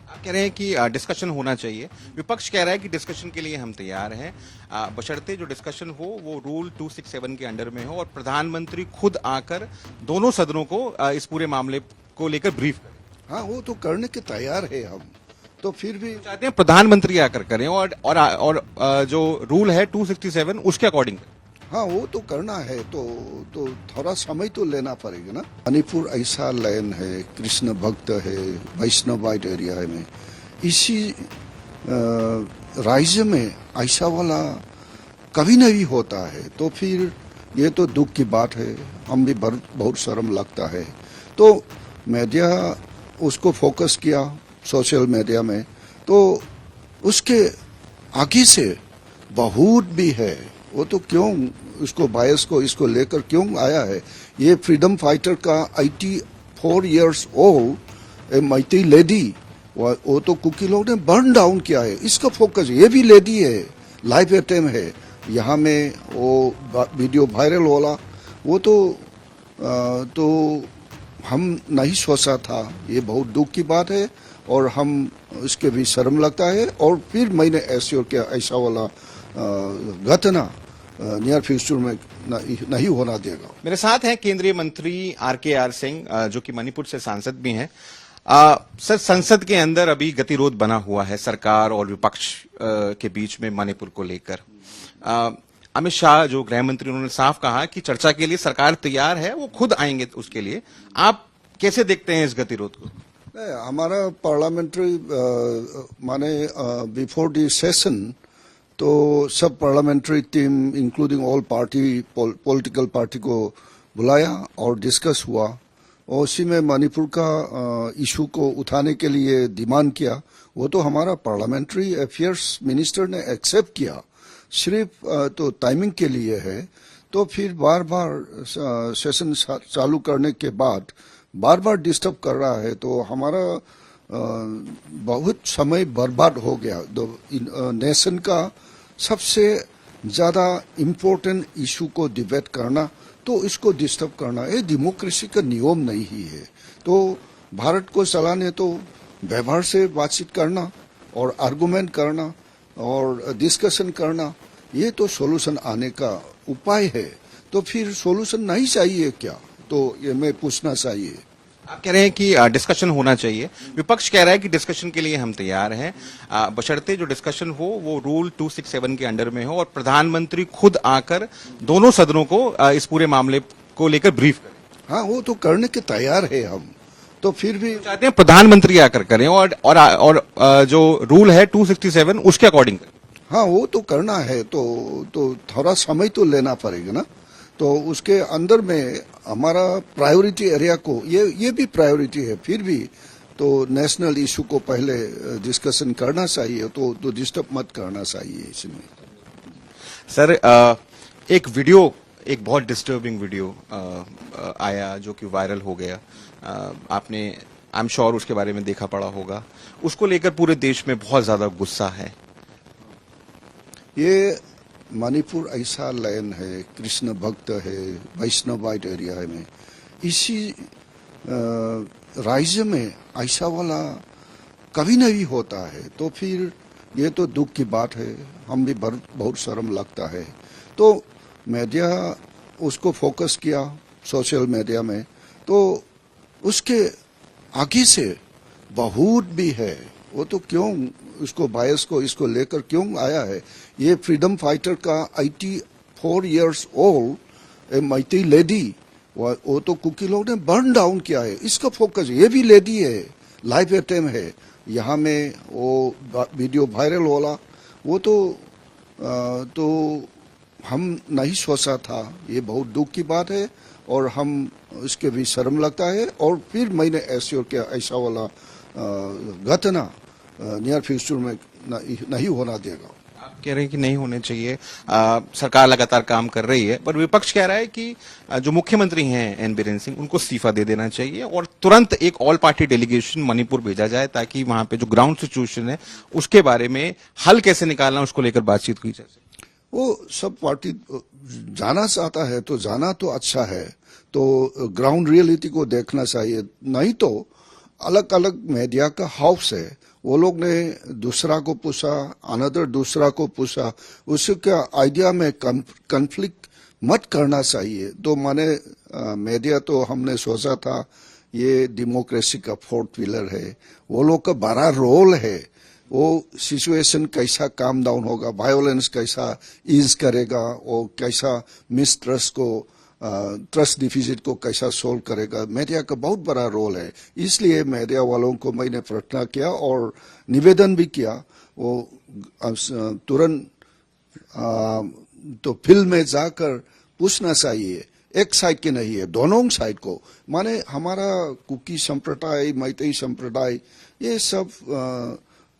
आप कह रहे हैं कि डिस्कशन होना चाहिए। विपक्ष कह रहा है कि डिस्कशन के लिए हम तैयार हैं, बशर्ते जो डिस्कशन हो वो रूल 267 के अंडर में हो और प्रधानमंत्री खुद आकर दोनों सदनों को इस पूरे मामले को लेकर ब्रीफ करें। हाँ, वो तो करने के तैयार है हम। तो फिर भी चाहते हैं प्रधानमंत्री आकर करें और जो रूल है 267 उसके अकॉर्डिंग। हाँ, वो तो करना है तो थोड़ा समय तो लेना पड़ेगा ना। मणिपुर ऐसा लैंड है, कृष्ण भक्त है, वैष्णवाइट एरिया है में, इसी राज्य में ऐसा वाला कभी नहीं होता है। तो फिर ये तो दुख की बात है, हम भी बहुत शर्म लगता है। तो मीडिया उसको फोकस किया सोशल मीडिया में, तो उसके आगे से बहुत भी है। वो तो क्यों उसको बायस को इसको लेकर क्यों आया है? ये फ्रीडम फाइटर का 84 इयर्स ओल्ड मैती लेडी, वो तो कुकी लोग ने बर्न डाउन किया है। इसका फोकस ये भी लेडी है, लाइव अटैम्प है यहाँ में। वो वीडियो वायरल होला, वो तो हम नहीं सोचा था। ये बहुत दुख की बात है और हम इसके भी शर्म लगता है। और फिर मैंने ऐसे किया ऐसा वाला घटना नियर फ्यूचर में नहीं होना देगा। मेरे साथ हैं केंद्रीय मंत्री आर सिंह, जो कि मणिपुर से सांसद भी हैं। सर, संसद के अंदर अभी गतिरोध बना हुआ है सरकार और विपक्ष के बीच में मणिपुर को लेकर। अमित शाह जो गृह मंत्री, उन्होंने साफ कहा कि चर्चा के लिए सरकार तैयार है, वो खुद आएंगे उसके लिए। आप कैसे देखते हैं इस गतिरोध को? हमारा पार्लियामेंट्री माने बिफोर द सेशन तो सब parliamentary team including all party political party को बुलाया और डिस्कस हुआ। और उसी में मणिपुर का इशू को उठाने के लिए डिमांड किया। वो तो हमारा पार्लियामेंट्री अफेयर्स मिनिस्टर ने एक्सेप्ट किया, सिर्फ तो टाइमिंग के लिए है। तो फिर बार बार सेशन चालू करने के बाद बार बार डिस्टर्ब कर रहा है, तो हमारा बहुत समय बर्बाद हो गया। नेशन का सबसे ज्यादा इम्पोर्टेंट इशू को डिबेट करना, तो इसको डिस्टर्ब करना, ये डेमोक्रेसी का नियम नहीं ही है। तो भारत को चलाने तो व्यवहार से बातचीत करना और आर्गुमेंट करना और डिस्कशन करना, ये तो सॉल्यूशन आने का उपाय है। तो फिर सॉल्यूशन नहीं चाहिए क्या? तो ये मैं पूछना चाहिए। आप कह रहे हैं कि डिस्कशन होना चाहिए। विपक्ष कह रहा है कि डिस्कशन के लिए हम तैयार हैं, बशर्ते जो डिस्कशन हो वो रूल 267 के अंडर में हो और प्रधानमंत्री खुद आकर दोनों सदनों को इस पूरे मामले को लेकर ब्रीफ करें। हाँ, वो तो करने के तैयार है हम। तो फिर भी चाहते हैं प्रधानमंत्री आकर करें और जो रूल है 267 उसके अकॉर्डिंग करें। हाँ, वो तो करना है तो थोड़ा समय तो लेना पड़ेगा ना। तो उसके अंदर में हमारा प्रायोरिटी एरिया को ये भी प्रायोरिटी है। फिर भी तो नेशनल इशू को पहले डिस्कशन करना चाहिए, तो डिस्टर्ब मत करना चाहिए इसमें। सर, एक वीडियो, एक बहुत डिस्टर्बिंग वीडियो आया जो कि वायरल हो गया। आपने आई एम श्योर उसके बारे में देखा पड़ा होगा। उसको लेकर पूरे देश में बहुत ज्यादा गुस्सा है। ये मणिपुर ऐसा लैंड है, कृष्ण भक्त है, वैष्णवाइट एरिया है में, इसी राज्य में ऐसा वाला कभी नहीं होता है। तो फिर ये तो दुख की बात है, हम भी बहुत शर्म लगता है। तो मीडिया उसको फोकस किया सोशल मीडिया में, तो उसके आगे से बहुत भी है। वो तो क्यों उसको बायस को इसको लेकर क्यों आया है? ये फ्रीडम फाइटर का 84 इयर्स ओल्ड मैती लेडी, वो तो कुकी लोग ने बर्न डाउन किया है। इसका फोकस ये भी लेडी है, लाइव अटैम्प है यहाँ में। वो वीडियो वायरल होला, वो तो हम नहीं सोचा था। ये बहुत दुख की बात है और हम इसके भी शर्म लगता है। और फिर मैंने ऐसे किया ऐसा वाला घटना नियर फ्यूचर में नहीं होना देगा। आप कह रहे हैं कि नहीं होने चाहिए। सरकार लगातार काम कर रही है, पर विपक्ष कह रहा है कि जो मुख्यमंत्री हैं एन बीरेन सिंह, उनको इस्तीफा दे देना चाहिए और तुरंत एक ऑल पार्टी डेलीगेशन मणिपुर भेजा जाए, ताकि वहां पे जो ग्राउंड सिचुएशन है उसके बारे में हल कैसे निकालना, उसको लेकर बातचीत की जाए। वो सब पार्टी जाना चाहता है तो जाना तो अच्छा है, तो ग्राउंड रियलिटी को देखना चाहिए। नहीं तो अलग अलग मीडिया का हाउस है, वो लोग ने दूसरा को पूछा, अनदर दूसरा को पूछा, उसके आइडिया में कन्फ्लिक्ट मत करना चाहिए। तो माने मीडिया तो हमने सोचा था ये डेमोक्रेसी का फोर्थ व्हीलर है, वो लोग का बड़ा रोल है, वो सिचुएशन कैसा काम डाउन होगा, वायोलेंस कैसा ईज करेगा, और कैसा मिसट्रस्ट को ट्रस्ट डिफिसिट को कैसा सोल्व करेगा, मीडिया का बहुत बड़ा रोल है। इसलिए मीडिया वालों को मैंने प्रार्थना किया और निवेदन भी किया, वो तुरंत तो फील्ड में जाकर पूछना चाहिए, एक साइड के नहीं है, दोनों साइड को। माने हमारा कुकी संप्रदाय, मैतेई संप्रदाय, ये सब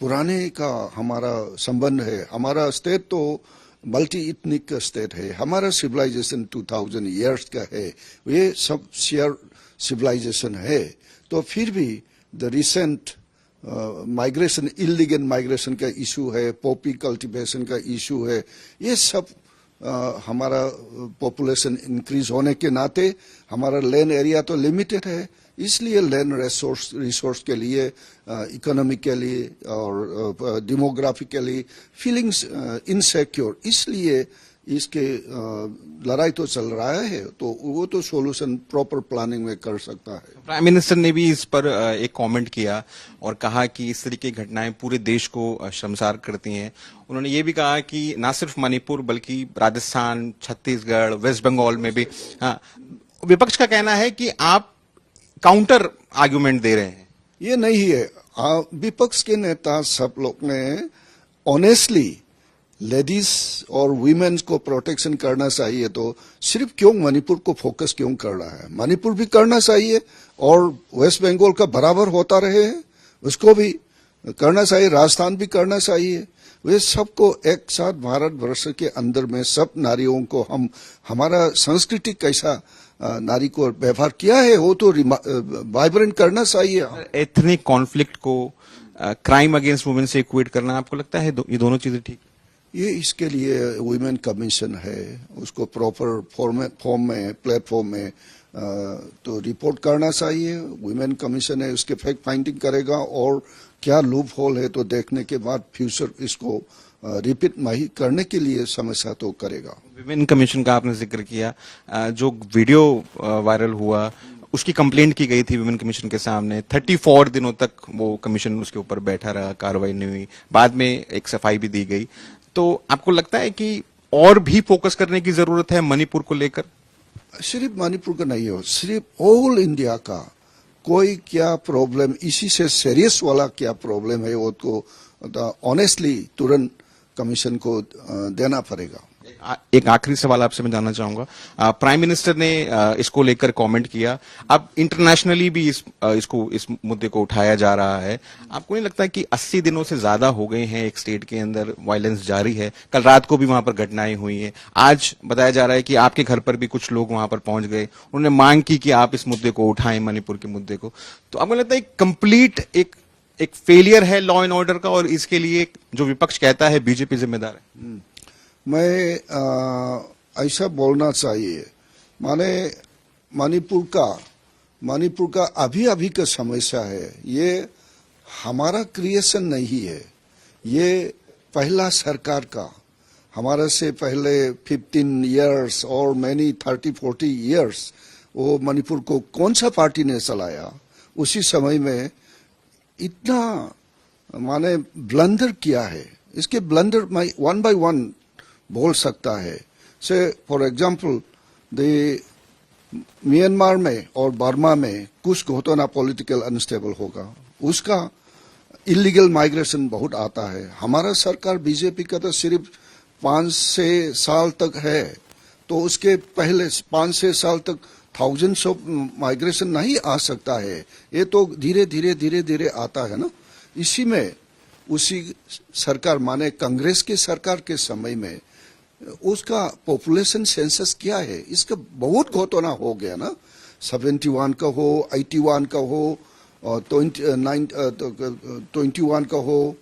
पुराने का हमारा संबंध है। हमारा स्टेट तो मल्टी इथनिक का स्टेट है, हमारा सिविलाइजेशन 2000 इयर्स का है, ये सब शेयर सिविलाइजेशन है। तो फिर भी the recent migration, illegal migration का इशू है, पॉपी कल्टीवेशन का इशू है, ये सब हमारा पॉपुलेशन इंक्रीज होने के नाते हमारा लैंड एरिया तो लिमिटेड है, इसलिए लैंड रिसोर्स के लिए, इकोनॉमिकली और डेमोग्राफिकली फीलिंग्स इनसिक्योर, इसलिए इसके लड़ाई तो चल रहा है, तो वो तो सॉल्यूशन प्रॉपर प्लानिंग में कर सकता है। प्राइम मिनिस्टर ने भी इस पर एक कमेंट किया और कहा कि इस तरीके की घटनाएं पूरे देश को शर्मसार करती हैं। उन्होंने ये भी कहा कि ना सिर्फ मणिपुर बल्कि राजस्थान, छत्तीसगढ़, वेस्ट बंगाल में भी, हाँ, विपक्ष का कहना है कि आप काउंटर आर्गुमेंट दे रहे हैं। ये नहीं है, विपक्ष के नेता सब लोग ने ऑनेस्टली लेडीज और वीमेन्स को प्रोटेक्शन करना चाहिए, तो सिर्फ क्यों मणिपुर को फोकस क्यों कर रहा है? मणिपुर भी करना चाहिए और वेस्ट बंगाल का बराबर होता रहे, उसको भी करना चाहिए, राजस्थान भी करना चाहिए। वे सबको एक साथ भारत वर्ष के अंदर में सब नारियों को हम, हमारा संस्कृति कैसा नारी को व्यवहार किया है वो तो वाइब्रेंट करना चाहिए। एथनिक कॉन्फ्लिक्ट को क्राइम अगेंस्ट वुमेन से इक्वेट करना, आपको लगता है ये दोनों चीजें ठीक? ये इसके लिए वुमेन कमीशन है, उसको प्रॉपर फॉर्म में, प्लेटफॉर्म में तो रिपोर्ट करना चाहिए। वुमेन कमीशन है, उसके फैक्ट फाइंडिंग करेगा और क्या लूप होल है तो देखने के बाद फ्यूचर इसको रिपीट नहीं करने के लिए समस्या तो करेगा। विमेन कमीशन का आपने जिक्र किया, जो वीडियो वायरल हुआ उसकी कंप्लेंट की गई थी विमेन कमीशन के सामने, 34 दिनों तक वो कमीशन उसके ऊपर बैठा रहा, कार्रवाई नहीं हुई, बाद में एक सफाई भी दी गई। तो आपको लगता है कि और भी फोकस करने की जरूरत है मणिपुर को लेकर? सिर्फ मणिपुर का नहीं हो, सिर्फ ऑल इंडिया का कोई क्या प्रॉब्लम, इसी से सीरियस वाला क्या प्रॉब्लम है वो तो ऑनेस्टली तुरंत कमीशन को देना पड़ेगा। एक आखिरी सवाल आपसे मैं जानना चाहूंगा, प्राइम मिनिस्टर ने इसको लेकर कमेंट किया, अब इंटरनेशनली भी इस मुद्दे को उठाया जा रहा है। आपको नहीं लगता कि 80 दिनों से ज्यादा हो गए हैं एक स्टेट के अंदर वायलेंस जारी है? कल रात को भी वहां पर घटनाएं हुई हैं, आज बताया जा रहा है कि आपके घर पर भी कुछ लोग वहां पर पहुंच गए, उन्होंने मांग की कि आप इस मुद्दे को उठाएं, मणिपुर के मुद्दे को। तो आपको लगता है कंप्लीट एक फेलियर है लॉ एंड ऑर्डर का, और इसके लिए जो विपक्ष कहता है बीजेपी जिम्मेदार है? मैं ऐसा बोलना चाहिए, माने मणिपुर का अभी का समस्या है, ये हमारा क्रिएशन नहीं है, ये पहला सरकार का, हमारा से पहले 15 इयर्स और मैनी 30-40 इयर्स वो मणिपुर को कौन सा पार्टी ने चलाया, उसी समय में इतना माने ब्लंडर किया है। इसके ब्लंडर मैं वन बाय वन बोल सकता है। से फॉर एग्जाम्पल म्यांमार में और बर्मा में कुछ घटना पॉलिटिकल अनस्टेबल होगा, उसका इलीगल माइग्रेशन बहुत आता है। हमारा सरकार बीजेपी का तो सिर्फ 5-6 साल तक है, तो उसके पहले 5-6 साल तक थाउजेंड्स ऑफ माइग्रेशन नहीं आ सकता है, ये तो धीरे धीरे आता है ना। इसी में उसी सरकार माने कांग्रेस के सरकार के समय में उसका पॉपुलेशन सेंसस क्या है, इसका बहुत घटना हो गया ना, 71 का हो, 81 का हो, 21 का हो,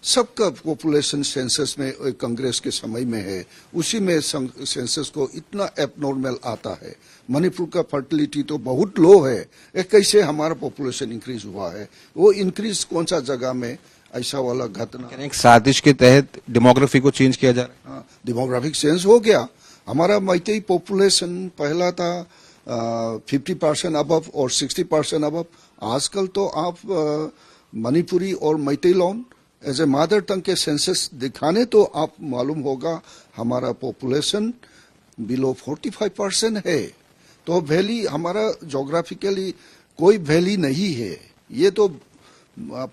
सबका पॉपुलेशन सेंसस में कांग्रेस के समय में है, उसी में सेंसस को इतना एबनॉर्मल आता है। मणिपुर का फर्टिलिटी तो बहुत लो है, एक कैसे हमारा पॉपुलेशन इंक्रीज हुआ है? वो इंक्रीज कौन सा जगह में ऐसा वाला घटना? एक साजिश के तहत डेमोग्राफी को चेंज किया जा रहा है। हाँ, डेमोग्राफिक चेंज हो गया। हमारा मैतेई पॉपुलेशन पहला था 50% अबव और 60% अबव। आजकल तो आप मणिपुरी और Meitei lone as a mother tongue के सेंसस दिखाने तो आप मालूम होगा हमारा पॉपुलेशन बिलो 45% है। तो वैली हमारा जोग्राफिकली कोई वैली नहीं है। ये तो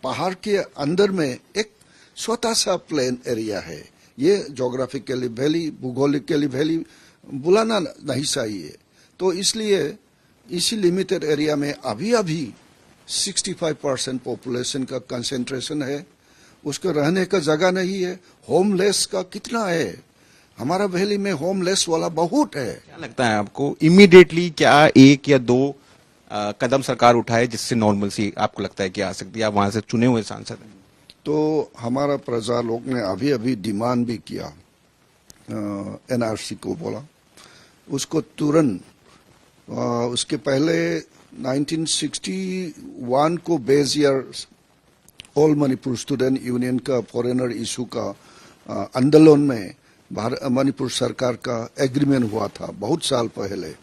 पहाड़ के अंदर में एक छोटा सा प्लेन एरिया है। ये जोग्राफिकली वैली, भूगोलिकली वैली बुलाना नहीं चाहिए। तो इसलिए इसी लिमिटेड एरिया में अभी 65% पॉपुलेशन का कंसेंट्रेशन है। उसको रहने का जगह नहीं है। होमलेस का कितना है? हमारा वैली में होमलेस वाला बहुत है। क्या लगता है आपको इमीडिएटली क्या एक या दो कदम सरकार उठाए जिससे नॉर्मलसी आपको लगता है कि आ सकती है? आप वहां से चुने हुए सांसद हैं। तो हमारा प्रजा लोग ने अभी डिमांड भी किया, एनआरसी को बोला उसको तुरंत। उसके पहले 1961 को base year all Manipur student union का फॉरेनर इशू का आंदोलन में मणिपुर सरकार का एग्रीमेंट हुआ था बहुत साल पहले।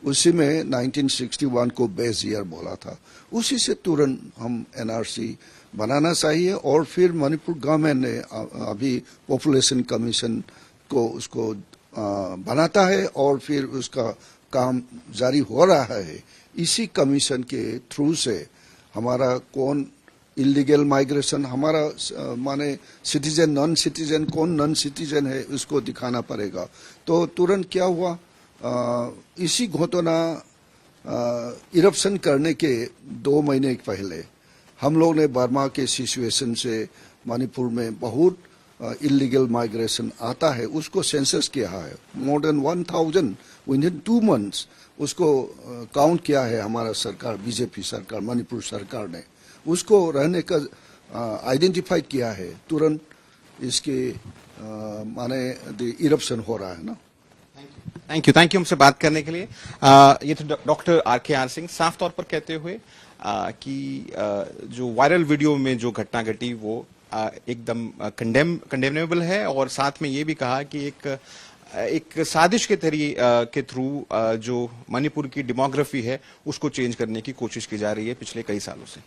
उसी में 1961 को बेस ईयर बोला था। उसी से तुरंत हम एनआरसी बनाना चाहिए। और फिर मणिपुर गवर्नमेंट ने अभी पॉपुलेशन कमीशन को उसको बनाता है और फिर उसका काम जारी हो रहा है। इसी कमीशन के थ्रू से हमारा कौन इलीगल माइग्रेशन, हमारा माने सिटीजन नॉन सिटीजन, कौन नॉन सिटीजन है उसको दिखाना पड़ेगा। तो तुरंत क्या हुआ, इसी घटना इरप्शन करने के 2 महीने पहले हम लोग ने बर्मा के सिचुएशन से मणिपुर में बहुत इलीगल माइग्रेशन आता है, उसको सेंसस किया है। More than 1000 with in 2 months उसको काउंट किया है हमारा सरकार, बीजेपी सरकार, मणिपुर सरकार ने उसको रहने का आइडेंटिफाई किया है। तुरंत इसके माने इरप्शन हो रहा है ना। थैंक यू हमसे बात करने के लिए। ये तो डॉक्टर RKR सिंह साफ तौर पर कहते हुए कि जो वायरल वीडियो में जो घटना घटी वो एकदम कंडेमनेबल है, और साथ में ये भी कहा कि एक साजिश के थ्रू जो मणिपुर की डेमोग्राफी है उसको चेंज करने की कोशिश की जा रही है पिछले कई सालों से।